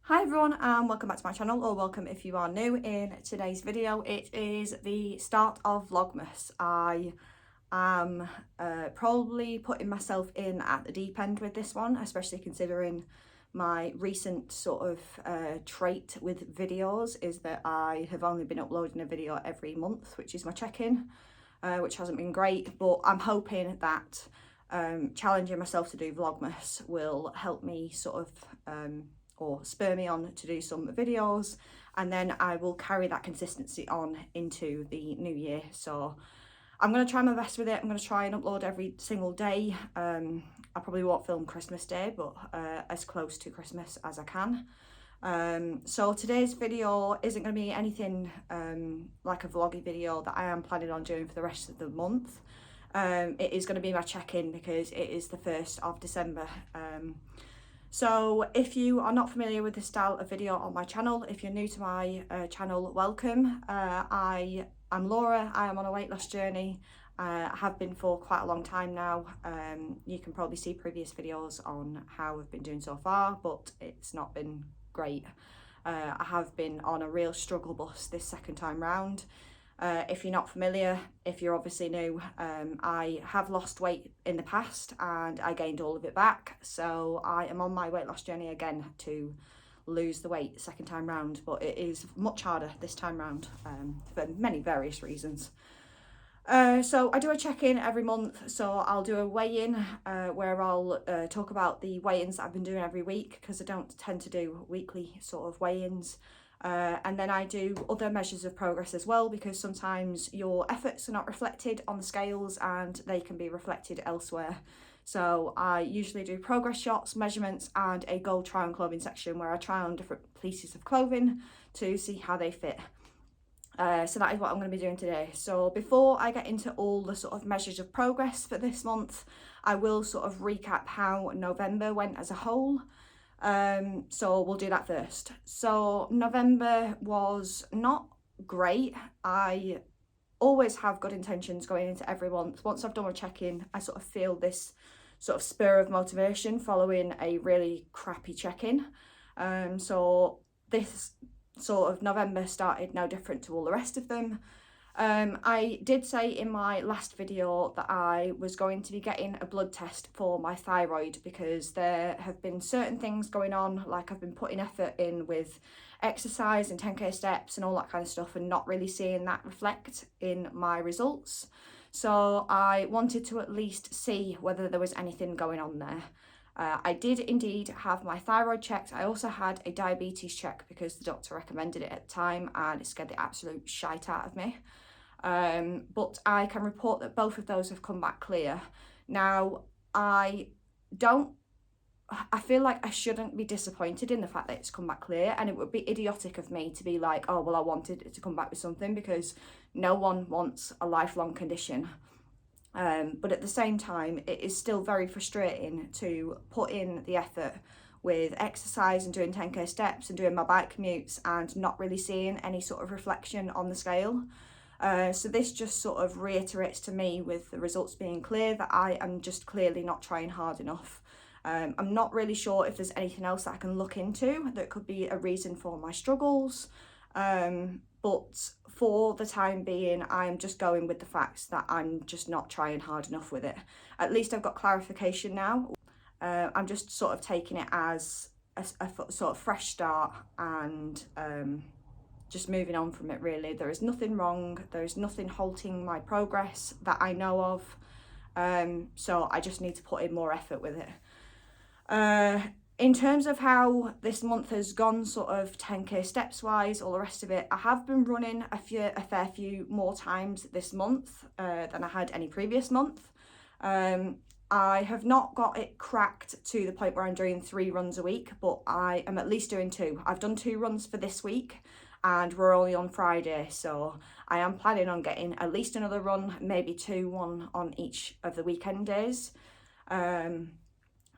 Hi everyone and welcome back to my channel, or welcome if you are new. In today's video it is the start of Vlogmas. I am probably putting myself in at the deep end with this one, especially considering my recent sort of trait with videos is that I have only been uploading a video every month, which is my check-in, which hasn't been great, but I'm hoping that challenging myself to do Vlogmas will help me sort of or spur me on to do some videos, and then I will carry that consistency on into the new year. So I'm going to try my best with it. I'm going to try and upload every single day. I probably won't film Christmas Day, but as close to Christmas as I can. So today's video isn't going to be anything like a vloggy video that I am planning on doing for the rest of the month. It is going to be my check-in because it is the 1st of December. So if you are not familiar with this style of video on my channel, if you're new to my channel, welcome. I am Laura. I am on a weight loss journey. I have been for quite a long time now. You can probably see previous videos on how I've been doing so far, but it's not been great. I have been on a real struggle bus this second time round. If you're not familiar, if you're obviously new, I have lost weight in the past and I gained all of it back. So I am on my weight loss journey again to lose the weight second time round, but it is much harder this time round for many various reasons. So I do a check-in every month, so I'll do a weigh-in where I'll talk about the weigh-ins that I've been doing every week, because I don't tend to do weekly sort of weigh-ins. And then I do other measures of progress as well, because sometimes your efforts are not reflected on the scales and they can be reflected elsewhere. So I usually do progress shots, measurements, and a gold try on clothing section where I try on different pieces of clothing to see how they fit. So that is what I'm going to be doing today. So before I get into all the sort of measures of progress for this month, I will sort of recap how November went as a whole. So we'll do that first. So November was not great. I always have good intentions going into every month. Once I've done a check-in, I sort of feel this sort of spur of motivation following a really crappy check-in. So this sort of November started no different to all the rest of them. I did say in my last video that I was going to be getting a blood test for my thyroid, because there have been certain things going on, like I've been putting effort in with exercise and 10k steps and all that kind of stuff, and not really seeing that reflect in my results. So I wanted to at least see whether there was anything going on there. I did indeed have my thyroid checked. I also had a diabetes check because the doctor recommended it at the time, and it scared the absolute shite out of me. But I can report that both of those have come back clear. Now, I feel like I shouldn't be disappointed in the fact that it's come back clear, and it would be idiotic of me to be like, oh, well, I wanted it to come back with something, because no one wants a lifelong condition. But at the same time, it is still very frustrating to put in the effort with exercise and doing 10k steps and doing my bike commutes and not really seeing any sort of reflection on the scale. So this just sort of reiterates to me, with the results being clear, that I am just clearly not trying hard enough. I'm not really sure if there's anything else that I can look into that could be a reason for my struggles. But for the time being, I'm just going with the facts that I'm just not trying hard enough with it. At least I've got clarification now. I'm just sort of taking it as a sort of fresh start, and just moving on from it, really. There is nothing wrong. There is nothing halting my progress that I know of. So I just need to put in more effort with it. In terms of how this month has gone, sort of 10k steps wise, all the rest of it, I have been running a fair few more times this month than I had any previous month. I have not got it cracked to the point where I'm doing 3 runs a week, but I am at least doing 2. I've done 2 runs for this week, and we're only on Friday, so I am planning on getting at least another run, maybe 2, one on each of the weekend days.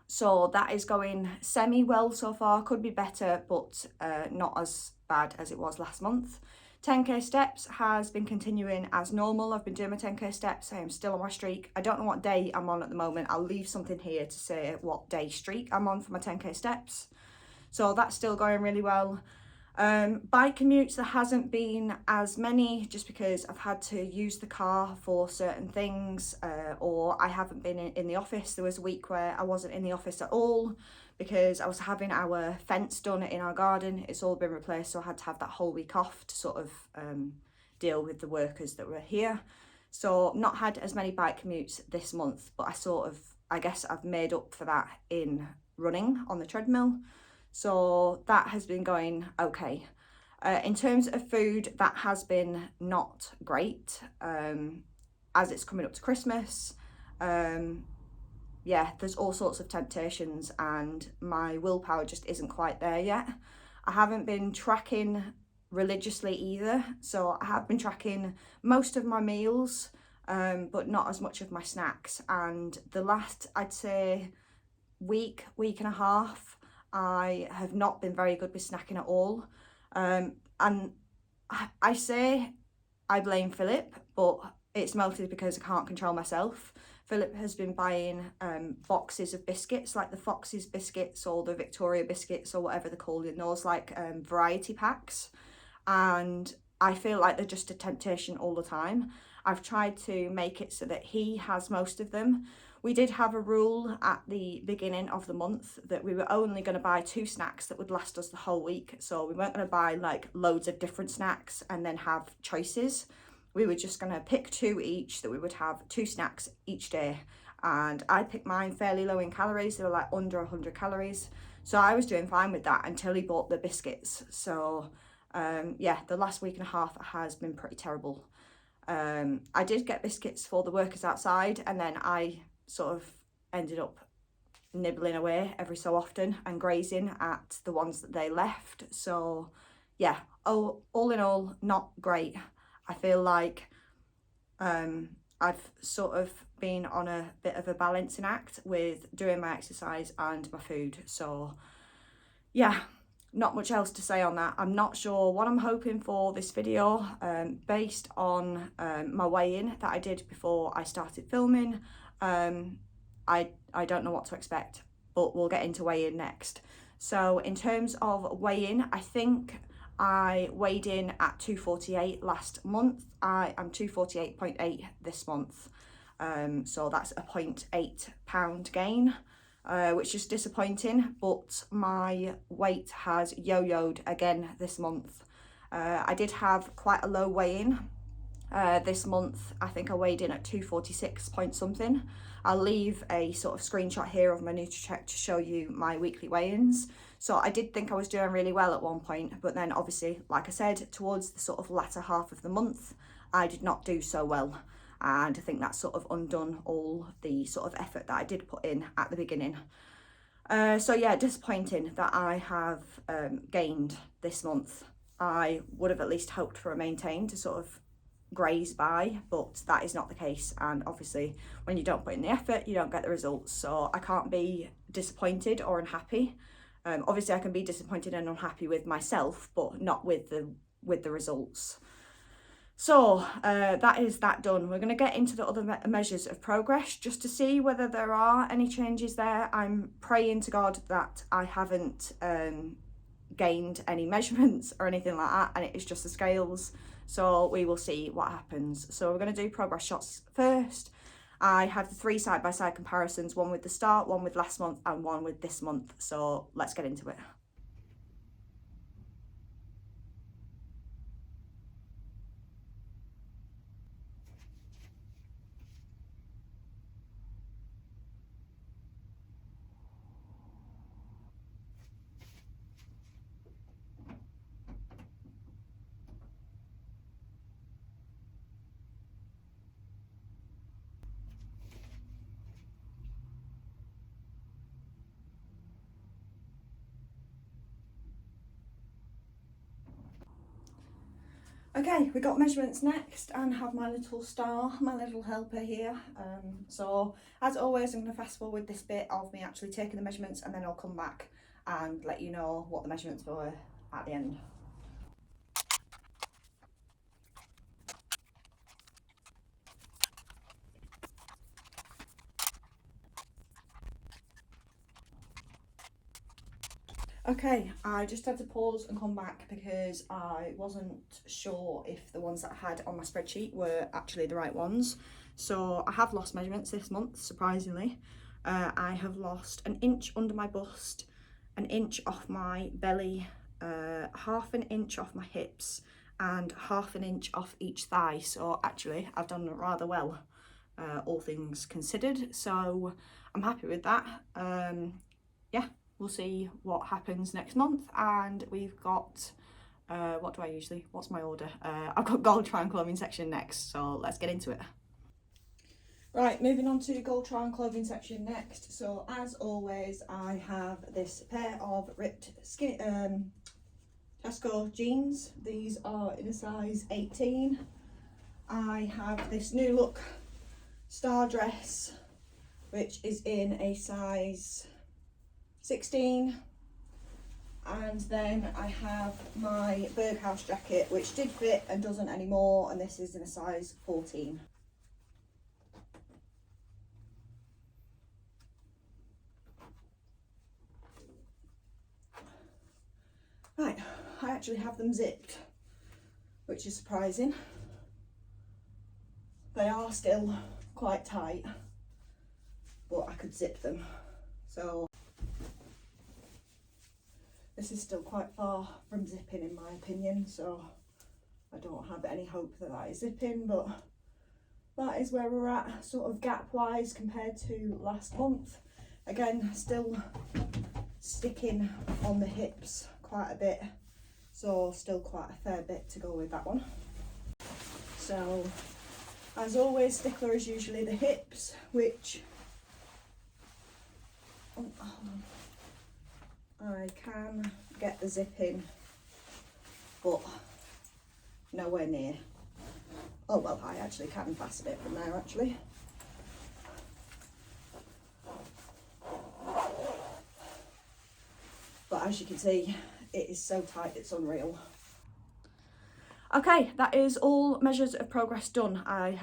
So that is going semi-well so far. Could be better, but not as bad as it was last month. 10k steps has been continuing as normal. I've been doing my 10k steps. I am still on my streak. I don't know what day I'm on at the moment. I'll leave something here to say what day streak I'm on for my 10k steps. so that's still going really well. Bike commutes, there hasn't been as many just because I've had to use the car for certain things, or I haven't been in the office. There was a week where I wasn't in the office at all because I was having our fence done in our garden. It's all been replaced, so I had to have that whole week off to sort of deal with the workers that were here. So not had as many bike commutes this month, but I guess I've made up for that in running on the treadmill. So that has been going okay. In terms of food, that has been not great, as it's coming up to Christmas. Yeah, there's all sorts of temptations and my willpower just isn't quite there yet. I haven't been tracking religiously either, so I have been tracking most of my meals, but not as much of my snacks. And the last, I'd say, week and a half, I have not been very good with snacking at all. And I say I blame Philip, but it's mostly because I can't control myself. Philip has been buying boxes of biscuits, like the Fox's biscuits or the Victoria biscuits or whatever they're called, in those like variety packs. And I feel like they're just a temptation all the time. I've tried to make it so that he has most of them. We did have a rule at the beginning of the month that we were only going to buy 2 snacks that would last us the whole week. So we weren't going to buy like loads of different snacks and then have choices. We were just going to pick 2 each, that we would have 2 snacks each day. And I picked mine fairly low in calories. They were like under 100 calories. So I was doing fine with that until he bought the biscuits. So yeah, the last week and a half has been pretty terrible. I did get biscuits for the workers outside, and then I sort of ended up nibbling away every so often and grazing at the ones that they left. So yeah, all in all, not great. I feel like I've sort of been on a bit of a balancing act with doing my exercise and my food. So yeah, not much else to say on that. I'm not sure what I'm hoping for this video, based on my weigh-in that I did before I started filming. I don't know what to expect, but we'll get into weigh-in next. So in terms of weigh-in, I think I weighed in at 248 last month. I am 248.8 this month. So that's a 0.8 pound gain, which is disappointing, but my weight has yo-yoed again this month. I did have quite a low weigh-in this month. I think I weighed in at 246 point something. I'll leave a sort of screenshot here of my NutriCheck to show you my weekly weigh-ins. So I did think I was doing really well at one point, but then obviously, like I said, towards the sort of latter half of the month, I did not do so well. And I think that's sort of undone all the sort of effort that I did put in at the beginning. So yeah, disappointing that I have gained this month. I would have at least hoped for a maintain to sort of graze by, but that is not the case. And obviously, when you don't put in the effort, you don't get the results. So I can't be disappointed or unhappy. Obviously, I can be disappointed and unhappy with myself, but not with the results. So that is that done. We're going to get into the other measures of progress just to see whether there are any changes there. I'm praying to God that I haven't gained any measurements or anything like that, and it is just the scales. So we will see what happens. So we're going to do progress shots first. I have the 3 side-by-side comparisons, one with the start, one with last month, and one with this month. So let's get into it. Okay, we got measurements next, and have my little star, my little helper here. So as always, I'm going to fast forward this bit of me actually taking the measurements, and then I'll come back and let you know what the measurements were at the end. Okay, I just had to pause and come back because I wasn't sure if the ones that I had on my spreadsheet were actually the right ones. So I have lost measurements this month, surprisingly. I have lost an inch under my bust, an inch off my belly, half an inch off my hips, and half an inch off each thigh. So actually I've done rather well, all things considered. So I'm happy with that. Yeah. We'll see what happens next month. And we've got, what's my order? I've got gold Tryon clothing section next, so let's get into it. Right, moving on to gold Tryon clothing section next. So as always, I have this pair of ripped skinny Tesco jeans. These are in a size 18. I have this new look star dress, which is in a size 16, and then I have my Berghaus jacket, which did fit and doesn't anymore, and this is in a size 14. Right, I actually have them zipped, which is surprising. They are still quite tight, but I could zip them, so this is still quite far from zipping in my opinion, so I don't have any hope that that is zipping, but that is where we're at, sort of gap wise compared to last month. Again, still sticking on the hips quite a bit, so still quite a fair bit to go with that one. So as always, stickler is usually the hips, which I can get the zip in, but nowhere near. Oh well, I actually can pass a bit from there actually. But as you can see, it is so tight it's unreal. Okay, that is all measures of progress done. I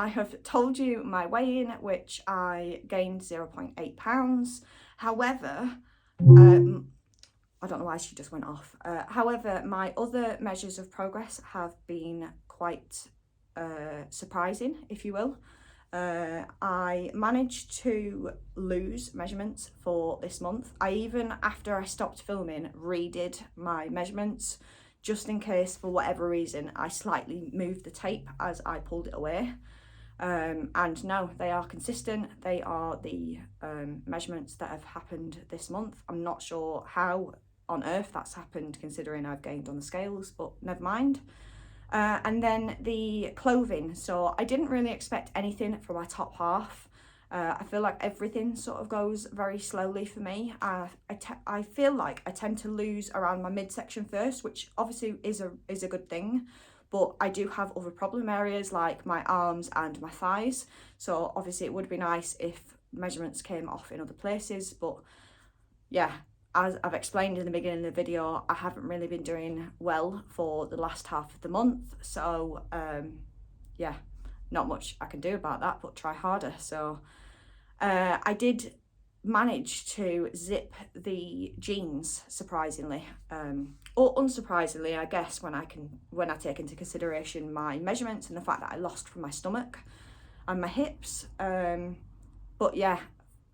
have told you my weigh-in, which I gained 0.8 pounds. However, I don't know why she just went off. However, my other measures of progress have been quite surprising, if you will. I managed to lose measurements for this month. I even, after I stopped filming, redid my measurements just in case, for whatever reason, I slightly moved the tape as I pulled it away. And no, they are consistent. They are the measurements that have happened this month. I'm not sure how on earth that's happened considering I've gained on the scales, but never mind. And then the clothing. So I didn't really expect anything from my top half. I feel like everything sort of goes very slowly for me. I feel like I tend to lose around my midsection first, which obviously is a good thing. But I do have other problem areas like my arms and my thighs. So obviously it would be nice if measurements came off in other places. But yeah, as I've explained in the beginning of the video, I haven't really been doing well for the last half of the month. So yeah, not much I can do about that, but try harder. So I did manage to zip the jeans, surprisingly, or unsurprisingly, I guess, when I take into consideration my measurements and the fact that I lost from my stomach and my hips. But yeah,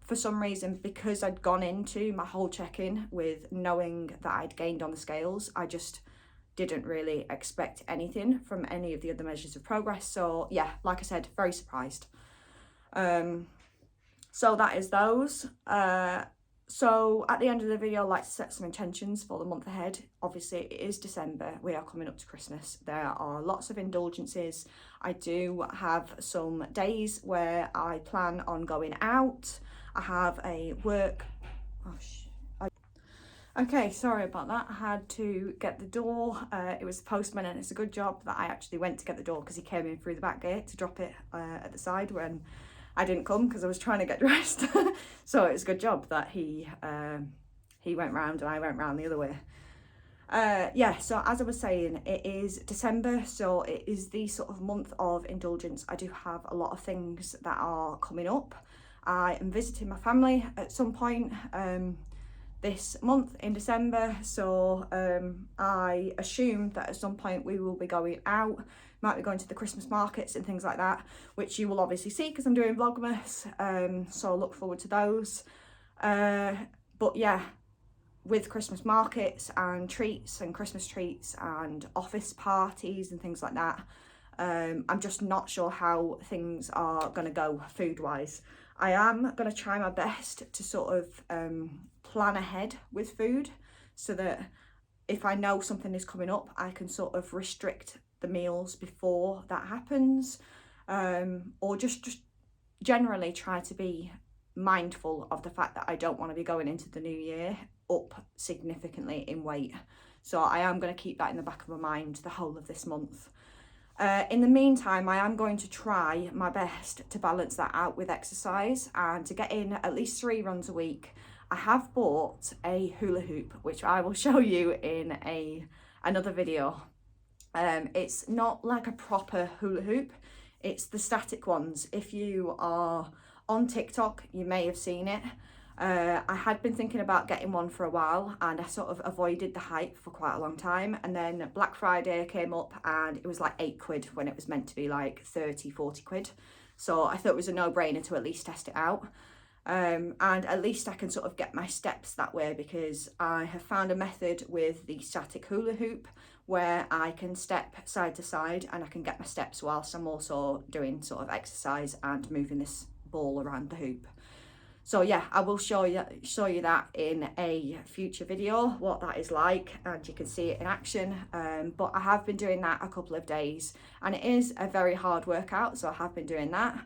for some reason, because I'd gone into my whole check-in with knowing that I'd gained on the scales, I just didn't really expect anything from any of the other measures of progress. So yeah, like I said, very surprised. So that is those. So at the end of the video, I'd like to set some intentions for the month ahead. Obviously, it is December. We are coming up to Christmas. There are lots of indulgences. I do have some days where I plan on going out. I have a work... Okay, sorry about that. I had to get the door. It was the postman, and it's a good job that I actually went to get the door because he came in through the back gate to drop it at the side when I didn't come because I was trying to get dressed. So it was a good job that he went round and I went round the other way. Yeah, so as I was saying, it is December, so it is the sort of month of indulgence. I do have a lot of things that are coming up. I am visiting my family at some point this month in December, so I assume that at some point we will be going out, might be going to the Christmas markets and things like that, which you will obviously see because I'm doing Vlogmas, so look forward to those. But yeah, with Christmas markets and treats and Christmas treats and office parties and things like that, I'm just not sure how things are going to go food wise. I am going to try my best to sort of plan ahead with food so that if I know something is coming up, I can sort of restrict the meals before that happens, or just generally try to be mindful of the fact that I don't want to be going into the new year up significantly in weight. So I am going to keep that in the back of my mind the whole of this month. In the meantime, I am going to try my best to balance that out with exercise and to get in at least 3 runs a week. I have bought a hula hoop, which I will show you in another video. It's not like a proper hula hoop, it's the static ones. If you are on TikTok, you may have seen it. I had been thinking about getting one for a while and I sort of avoided the hype for quite a long time, and then Black Friday came up and it was like 8 quid when it was meant to be like 30-40 quid. So I thought it was a no-brainer to at least test it out, and at least I can sort of get my steps that way, because I have found a method with the static hula hoop where I can step side to side and I can get my steps whilst I'm also doing sort of exercise and moving this ball around the hoop. So yeah, I will show you that in a future video, what that is like, and you can see it in action. But I have been doing that a couple of days and it is a very hard workout, so I have been doing that.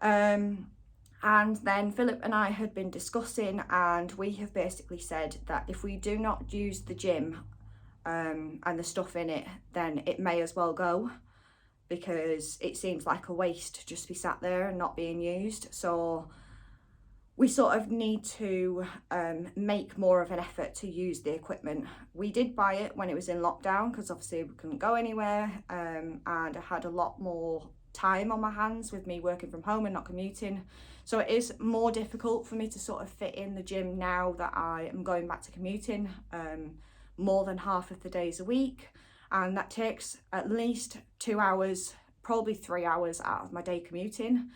And then Philip and I had been discussing, and we have basically said that if we do not use the gym and the stuff in it, then it may as well go, because it seems like a waste to just be sat there and not being used. So we sort of need to make more of an effort to use the equipment. We did buy it when it was in lockdown because obviously we couldn't go anywhere, and I had a lot more time on my hands with me working from home and not commuting. So it is more difficult for me to sort of fit in the gym now that I am going back to commuting more than half of the days a week, and that takes at least 2 hours, probably 3 hours out of my day commuting.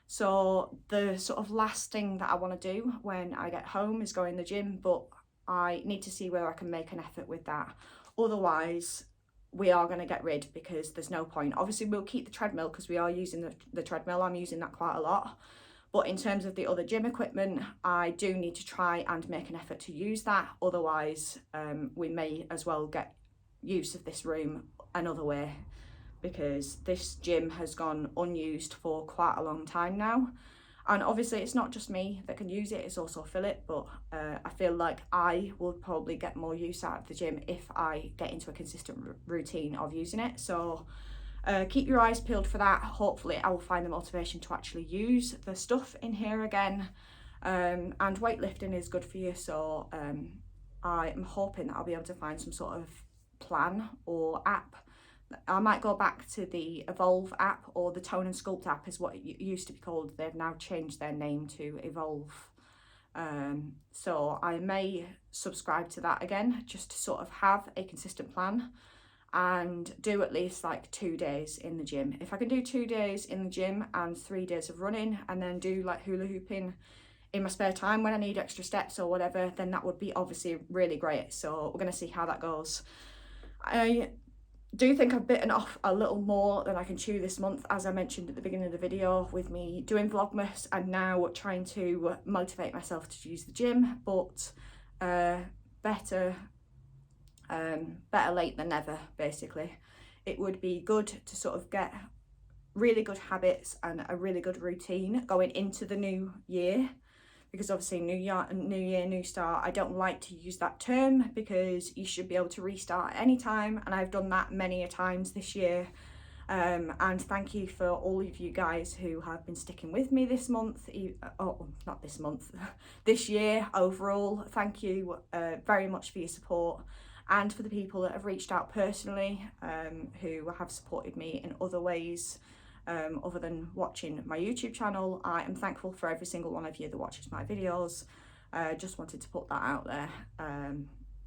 So the sort of last thing that I want to do when I get home is go in the gym, but I need to see whether I can make an effort with that. Otherwise, we are going to get rid, because there's no point. Obviously, we'll keep the treadmill because we are using the treadmill. I'm using that quite a lot. But in terms of the other gym equipment, I do need to try and make an effort to use that. Otherwise, we may as well get use of this room another way, because this gym has gone unused for quite a long time now. And obviously it's not just me that can use it, it's also Philip, but I feel like I will probably get more use out of the gym if I get into a consistent routine of using it. So keep your eyes peeled for that. Hopefully I will find the motivation to actually use the stuff in here again. And weightlifting is good for you, so I am hoping that I'll be able to find some sort of plan or app. I might go back to the Evolve app, or the Tone and Sculpt app is what it used to be called. They've now changed their name to Evolve. So I may subscribe to that again, just to sort of have a consistent plan and do at least like 2 days in the gym. If I can do 2 days in the gym and 3 days of running, and then do like hula hooping in my spare time when I need extra steps or whatever, then that would be obviously really great. So we're going to see how that goes. I do think I've bitten off a little more than I can chew this month, as I mentioned at the beginning of the video, with me doing Vlogmas and now trying to motivate myself to use the gym. But better late than never, basically. It would be good to sort of get really good habits and a really good routine going into the new year, because obviously new year, new start. I don't like to use that term, because you should be able to restart at any time, and I've done that many a times this year. And thank you for all of you guys who have been sticking with me this month, not this month, this year overall. Thank you very much for your support, and for the people that have reached out personally, who have supported me in other ways. other than watching my YouTube channel. I am thankful for every single one of you that watches my videos. Just wanted to put that out there.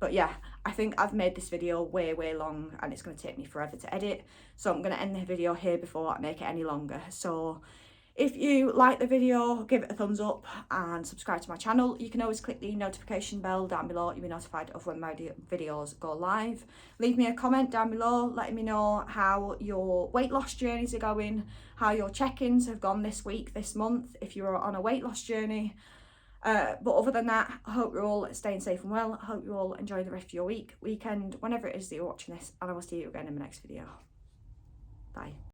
But yeah, I think I've made this video way long, and it's going to take me forever to edit, so I'm going to end the video here before I make it any longer. So if you like the video, give it a thumbs up and subscribe to my channel. You can always click the notification bell down below. You'll be notified of when my videos go live. Leave me a comment down below letting me know how your weight loss journeys are going, how your check-ins have gone this week, this month, if you're on a weight loss journey. But other than that, I hope you're all staying safe and well. I hope you all enjoy the rest of your weekend, whenever it is that you're watching this, and I will see you again in my next video. Bye.